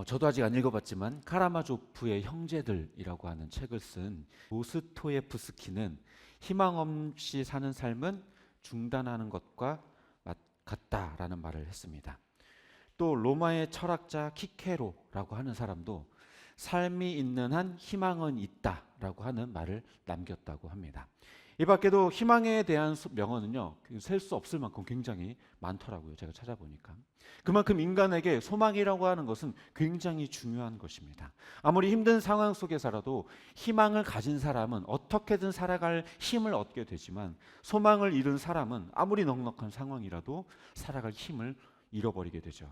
저도 아직 안 읽어봤지만 카라마조프의 형제들이라고 하는 책을 쓴 도스토예프스키는 희망 없이 사는 삶은 중단하는 것과 같다라는 말을 했습니다. 또 로마의 철학자 키케로라고 하는 사람도 삶이 있는 한 희망은 있다라고 하는 말을 남겼다고 합니다. 이 밖에도 희망에 대한 명언은요, 셀 수 없을 만큼 굉장히 많더라고요. 제가 찾아보니까. 그만큼 인간에게 소망이라고 하는 것은 굉장히 중요한 것입니다. 아무리 힘든 상황 속에서라도 희망을 가진 사람은 어떻게든 살아갈 힘을 얻게 되지만, 소망을 잃은 사람은 아무리 넉넉한 상황이라도 살아갈 힘을 잃어버리게 되죠.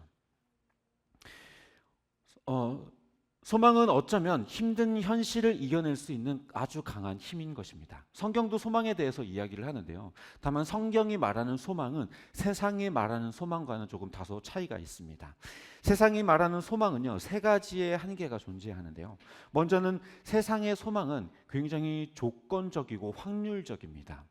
소망은 어쩌면 힘든 현실을 이겨낼 수 있는 아주 강한 힘인 것입니다. 성경도 소망에 대해서 이야기를 하는데요. 다만 성경이 말하는 소망은 세상이 말하는 소망과는 조금 다소 차이가 있습니다. 세상이 말하는 소망은요, 세 가지의 한계가 존재하는데요. 먼저는 세상의 소망은 굉장히 조건적이고 확률적입니다.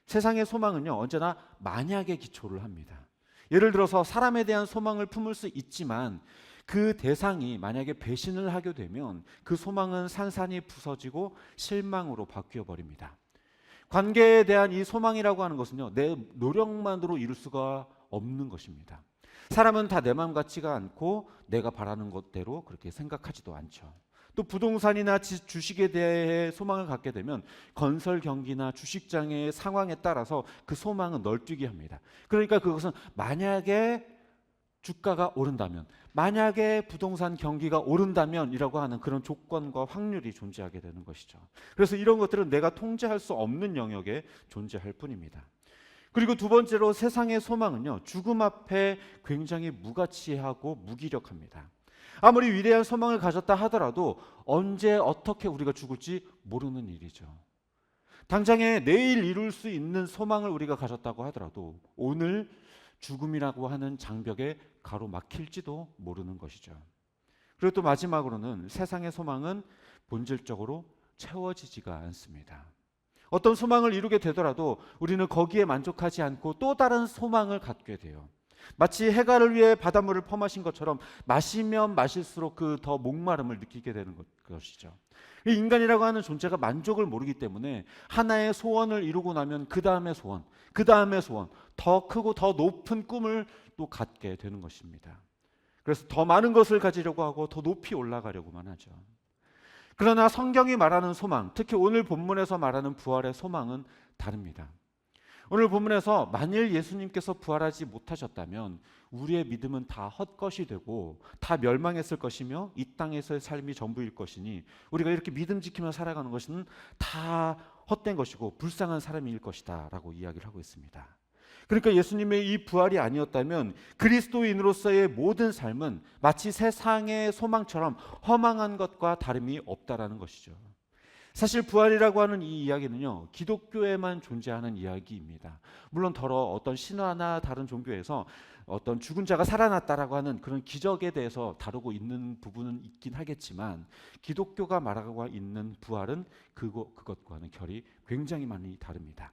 세상의 소망은요, 언제나 만약에 기초를 합니다. 예를 들어서 사람에 대한 소망을 품을 수 있지만 그 대상이 만약에 배신을 하게 되면 그 소망은 산산이 부서지고 실망으로 바뀌어 버립니다. 관계에 대한 이 소망이라고 하는 것은요, 내 노력만으로 이룰 수가 없는 것입니다. 사람은 다 내 마음 같지가 않고 내가 바라는 것대로 그렇게 생각하지도 않죠. 또 부동산이나 주식에 대해 소망을 갖게 되면 건설 경기나 주식장의 상황에 따라서 그 소망은 널뛰게 합니다. 그러니까 그것은 만약에 주가가 오른다면, 만약에 부동산 경기가 오른다면 이라고 하는 그런 조건과 확률이 존재하게 되는 것이죠. 그래서 이런 것들은 내가 통제할 수 없는 영역에 존재할 뿐입니다. 그리고 두 번째로 세상의 소망은요, 죽음 앞에 굉장히 무가치하고 무기력합니다. 아무리 위대한 소망을 가졌다 하더라도 언제 어떻게 우리가 죽을지 모르는 일이죠. 당장에 내일 이룰 수 있는 소망을 우리가 가졌다고 하더라도 오늘 죽음이라고 하는 장벽에 가로막힐지도 모르는 것이죠. 그리고 또 마지막으로는 세상의 소망은 본질적으로 채워지지가 않습니다. 어떤 소망을 이루게 되더라도 우리는 거기에 만족하지 않고 또 다른 소망을 갖게 돼요. 마치 해갈을 위해 바닷물을 퍼마신 것처럼 마시면 마실수록 그 더 목마름을 느끼게 되는 것이죠. 인간이라고 하는 존재가 만족을 모르기 때문에 하나의 소원을 이루고 나면 그 다음의 소원, 그 다음의 소원, 더 크고 더 높은 꿈을 또 갖게 되는 것입니다. 그래서 더 많은 것을 가지려고 하고 더 높이 올라가려고만 하죠. 그러나 성경이 말하는 소망, 특히 오늘 본문에서 말하는 부활의 소망은 다릅니다. 오늘 본문에서 만일 예수님께서 부활하지 못하셨다면 우리의 믿음은 다 헛것이 되고 다 멸망했을 것이며 이 땅에서의 삶이 전부일 것이니 우리가 이렇게 믿음 지키며 살아가는 것은 다 헛된 것이고 불쌍한 삶일 것이다 라고 이야기를 하고 있습니다. 그러니까 예수님의 이 부활이 아니었다면 그리스도인으로서의 모든 삶은 마치 세상의 소망처럼 허망한 것과 다름이 없다라는 것이죠. 사실 부활이라고 하는 이 이야기는요, 기독교에만 존재하는 이야기입니다. 물론 어떤 신화나 다른 종교에서 어떤 죽은 자가 살아났다라고 하는 그런 기적에 대해서 다루고 있는 부분은 있긴 하겠지만 기독교가 말하고 있는 부활은 그것과는 결이 굉장히 많이 다릅니다.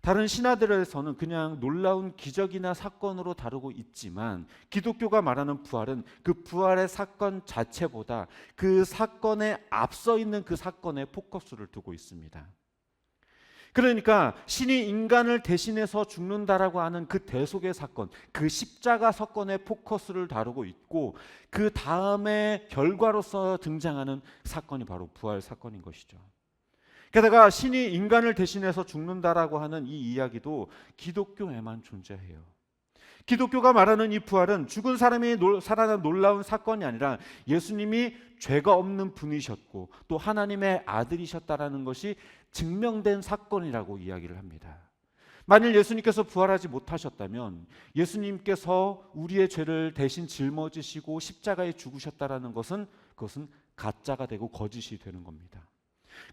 다른 신화들에서는 그냥 놀라운 기적이나 사건으로 다루고 있지만 기독교가 말하는 부활은 그 부활의 사건 자체보다 그 사건에 앞서 있는 그 사건에 포커스를 두고 있습니다. 그러니까 신이 인간을 대신해서 죽는다라고 하는 그 대속의 사건, 그 십자가 사건에 포커스를 다루고 있고 그 다음에 결과로서 등장하는 사건이 바로 부활 사건인 것이죠. 게다가 신이 인간을 대신해서 죽는다라고 하는 이 이야기도 기독교에만 존재해요. 기독교가 말하는 이 부활은 죽은 사람이 살아난 놀라운 사건이 아니라 예수님이 죄가 없는 분이셨고 또 하나님의 아들이셨다라는 것이 증명된 사건이라고 이야기를 합니다. 만일 예수님께서 부활하지 못하셨다면 예수님께서 우리의 죄를 대신 짊어지시고 십자가에 죽으셨다라는 것은 그것은 가짜가 되고 거짓이 되는 겁니다.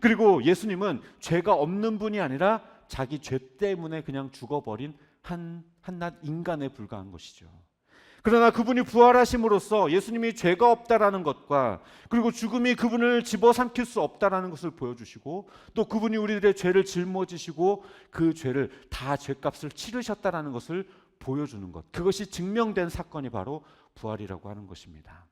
그리고 예수님은 죄가 없는 분이 아니라 자기 죄 때문에 그냥 죽어버린 한낱 인간에 불과한 것이죠. 그러나 그분이 부활하심으로써 예수님이 죄가 없다라는 것과 그리고 죽음이 그분을 집어삼킬 수 없다라는 것을 보여주시고 또 그분이 우리들의 죄를 짊어지시고 그 죄를 다 죄값을 치르셨다라는 것을 보여주는 것, 그것이 증명된 사건이 바로 부활이라고 하는 것입니다.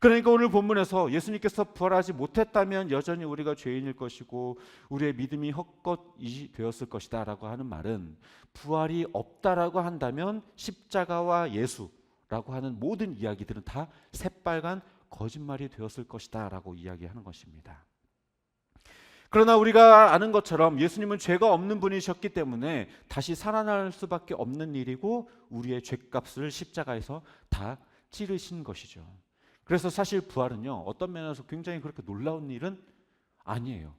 그러니까 오늘 본문에서 예수님께서 부활하지 못했다면 여전히 우리가 죄인일 것이고 우리의 믿음이 헛것이 되었을 것이다 라고 하는 말은, 부활이 없다라고 한다면 십자가와 예수라고 하는 모든 이야기들은 다 새빨간 거짓말이 되었을 것이다 라고 이야기하는 것입니다. 그러나 우리가 아는 것처럼 예수님은 죄가 없는 분이셨기 때문에 다시 살아날 수밖에 없는 일이고, 우리의 죄값을 십자가에서 다 치르신 것이죠. 그래서 사실 부활은요, 어떤 면에서 굉장히 그렇게 놀라운 일은 아니에요.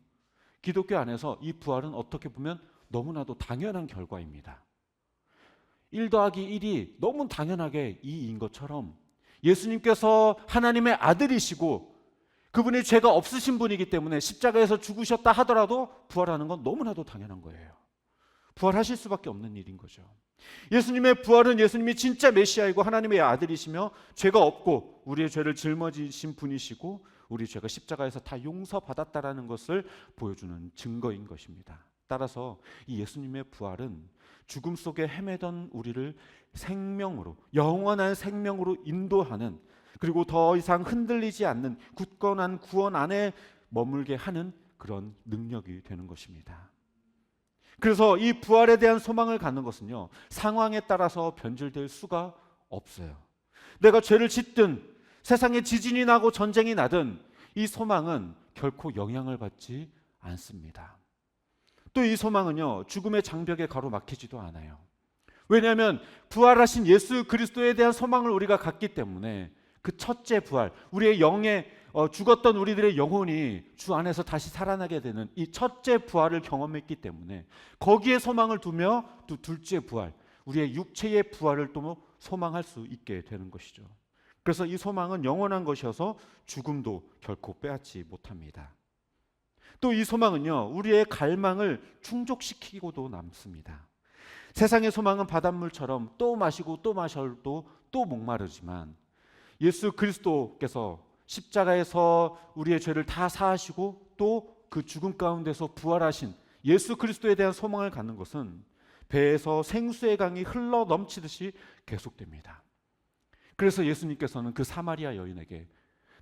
기독교 안에서 이 부활은 어떻게 보면 너무나도 당연한 결과입니다. 1 더하기 1이 너무 당연하게 2인 것처럼, 예수님께서 하나님의 아들이시고 그분이 죄가 없으신 분이기 때문에 십자가에서 죽으셨다 하더라도 부활하는 건 너무나도 당연한 거예요. 부활하실 수밖에 없는 일인 거죠. 예수님의 부활은 예수님이 진짜 메시아이고 하나님의 아들이시며 죄가 없고 우리의 죄를 짊어지신 분이시고 우리 죄가 십자가에서 다 용서받았다라는 것을 보여주는 증거인 것입니다. 따라서 이 예수님의 부활은 죽음 속에 헤매던 우리를 생명으로, 영원한 생명으로 인도하는, 그리고 더 이상 흔들리지 않는 굳건한 구원 안에 머물게 하는 그런 능력이 되는 것입니다. 그래서 이 부활에 대한 소망을 갖는 것은요, 상황에 따라서 변질될 수가 없어요. 내가 죄를 짓든 세상에 지진이 나고 전쟁이 나든 이 소망은 결코 영향을 받지 않습니다. 또 이 소망은요, 죽음의 장벽에 가로막히지도 않아요. 왜냐하면 부활하신 예수 그리스도에 대한 소망을 우리가 갖기 때문에 그 첫째 부활, 우리의 영의 죽었던 우리들의 영혼이 주 안에서 다시 살아나게 되는 이 첫째 부활을 경험했기 때문에 거기에 소망을 두며 또 둘째 부활, 우리의 육체의 부활을 또 소망할 수 있게 되는 것이죠. 그래서 이 소망은 영원한 것이어서 죽음도 결코 빼앗지 못합니다. 또 이 소망은요, 우리의 갈망을 충족시키고도 남습니다. 세상의 소망은 바닷물처럼 또 마시고 또 마셔도 또 목마르지만, 예수 그리스도께서 십자가에서 우리의 죄를 다 사하시고 또 그 죽음 가운데서 부활하신 예수 그리스도에 대한 소망을 갖는 것은 배에서 생수의 강이 흘러 넘치듯이 계속됩니다. 그래서 예수님께서는 그 사마리아 여인에게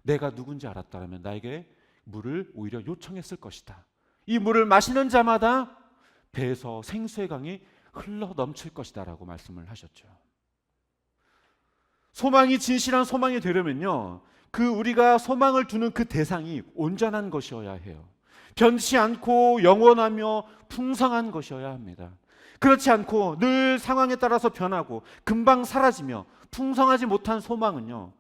내가 누군지 알았다면 나에게 물을 오히려 요청했을 것이다. 이 물을 마시는 자마다 배에서 생수의 강이 흘러 넘칠 것이다 라고 말씀을 하셨죠. 소망이 진실한 소망이 되려면요, 그 우리가 소망을 두는 그 대상이 온전한 것이어야 해요. 변치 않고 영원하며 풍성한 것이어야 합니다. 그렇지 않고 늘 상황에 따라서 변하고 금방 사라지며 풍성하지 못한 소망은요,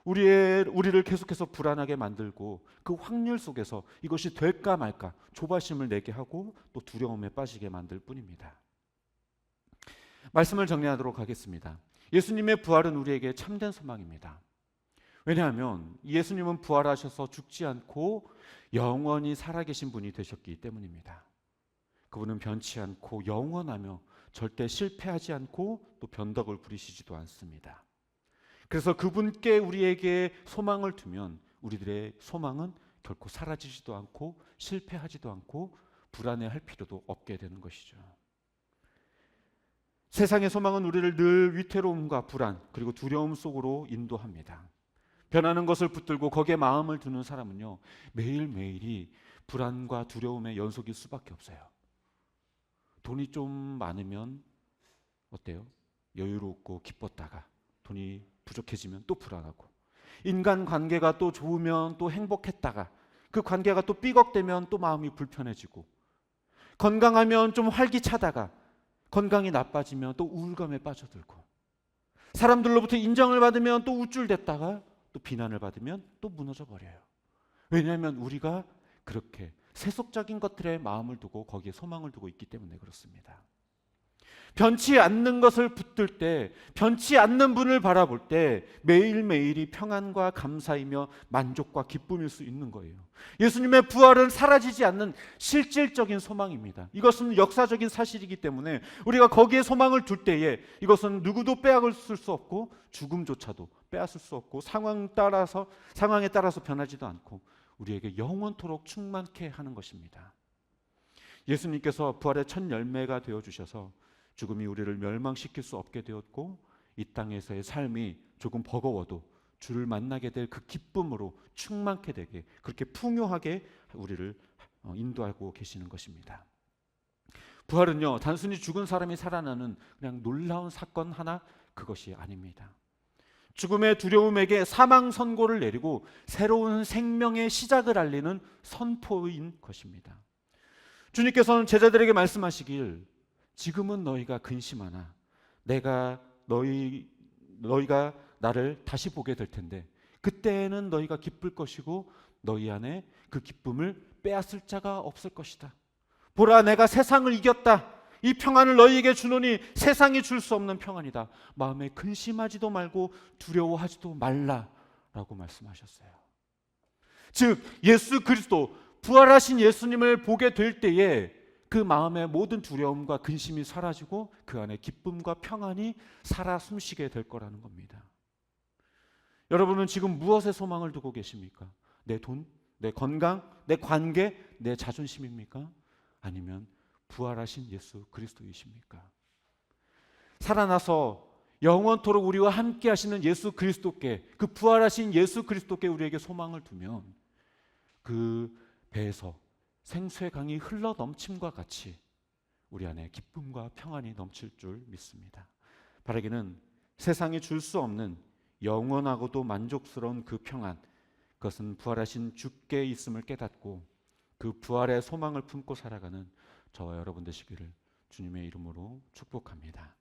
우리를 계속해서 불안하게 만들고 그 확률 속에서 이것이 될까 말까 조바심을 내게 하고 또 두려움에 빠지게 만들 뿐입니다. 말씀을 정리하도록 하겠습니다. 예수님의 부활은 우리에게 참된 소망입니다. 왜냐하면 예수님은 부활하셔서 죽지 않고 영원히 살아계신 분이 되셨기 때문입니다. 그분은 변치 않고 영원하며 절대 실패하지 않고 또 변덕을 부리시지도 않습니다. 그래서 그분께 우리에게 소망을 두면 우리들의 소망은 결코 사라지지도 않고 실패하지도 않고 불안해할 필요도 없게 되는 것이죠. 세상의 소망은 우리를 늘 위태로움과 불안 그리고 두려움 속으로 인도합니다. 변하는 것을 붙들고 거기에 마음을 두는 사람은요, 매일매일이 불안과 두려움의 연속일 수밖에 없어요. 돈이 좀 많으면 어때요? 여유롭고 기뻤다가 돈이 부족해지면 또 불안하고, 인간관계가 또 좋으면 또 행복했다가 그 관계가 또 삐걱대면 또 마음이 불편해지고, 건강하면 좀 활기차다가 건강이 나빠지면 또 우울감에 빠져들고, 사람들로부터 인정을 받으면 또 우쭐댔다가 또 비난을 받으면 또 무너져 버려요. 왜냐하면 우리가 그렇게 세속적인 것들에 마음을 두고 거기에 소망을 두고 있기 때문에 그렇습니다. 변치 않는 것을 붙들 때, 변치 않는 분을 바라볼 때 매일매일이 평안과 감사이며 만족과 기쁨일 수 있는 거예요. 예수님의 부활은 사라지지 않는 실질적인 소망입니다. 이것은 역사적인 사실이기 때문에 우리가 거기에 소망을 둘 때에 이것은 누구도 빼앗을 수 없고 죽음조차도 빼앗을 수 없고 상황에 따라서 변하지도 않고 우리에게 영원토록 충만케 하는 것입니다. 예수님께서 부활의 첫 열매가 되어주셔서 죽음이 우리를 멸망시킬 수 없게 되었고, 이 땅에서의 삶이 조금 버거워도 주를 만나게 될 그 기쁨으로 충만케 되게, 그렇게 풍요하게 우리를 인도하고 계시는 것입니다. 부활은요, 단순히 죽은 사람이 살아나는 그냥 놀라운 사건 하나, 그것이 아닙니다. 죽음의 두려움에게 사망 선고를 내리고 새로운 생명의 시작을 알리는 선포인 것입니다. 주님께서는 제자들에게 말씀하시길, 지금은 너희가 근심하나 내가 너희가 나를 다시 보게 될 텐데 그때에는 너희가 기쁠 것이고 너희 안에 그 기쁨을 빼앗을 자가 없을 것이다. 보라, 내가 세상을 이겼다. 이 평안을 너희에게 주노니 세상이 줄 수 없는 평안이다. 마음에 근심하지도 말고 두려워하지도 말라라고 말씀하셨어요. 즉 예수 그리스도, 부활하신 예수님을 보게 될 때에 그 마음의 모든 두려움과 근심이 사라지고 그 안에 기쁨과 평안이 살아 숨쉬게 될 거라는 겁니다. 여러분은 지금 무엇에 소망을 두고 계십니까? 내 돈, 내 건강, 내 관계, 내 자존심입니까? 아니면 부활하신 예수 그리스도이십니까? 살아나서 영원토록 우리와 함께 하시는 예수 그리스도께, 그 부활하신 예수 그리스도께 우리에게 소망을 두면 그 배에서 생수의 강이 흘러 넘침과 같이 우리 안에 기쁨과 평안이 넘칠 줄 믿습니다. 바라기는 세상이 줄 수 없는 영원하고도 만족스러운 그 평안, 그것은 부활하신 주께 있음을 깨닫고 그 부활의 소망을 품고 살아가는 저와 여러분 되시기를 주님의 이름으로 축복합니다.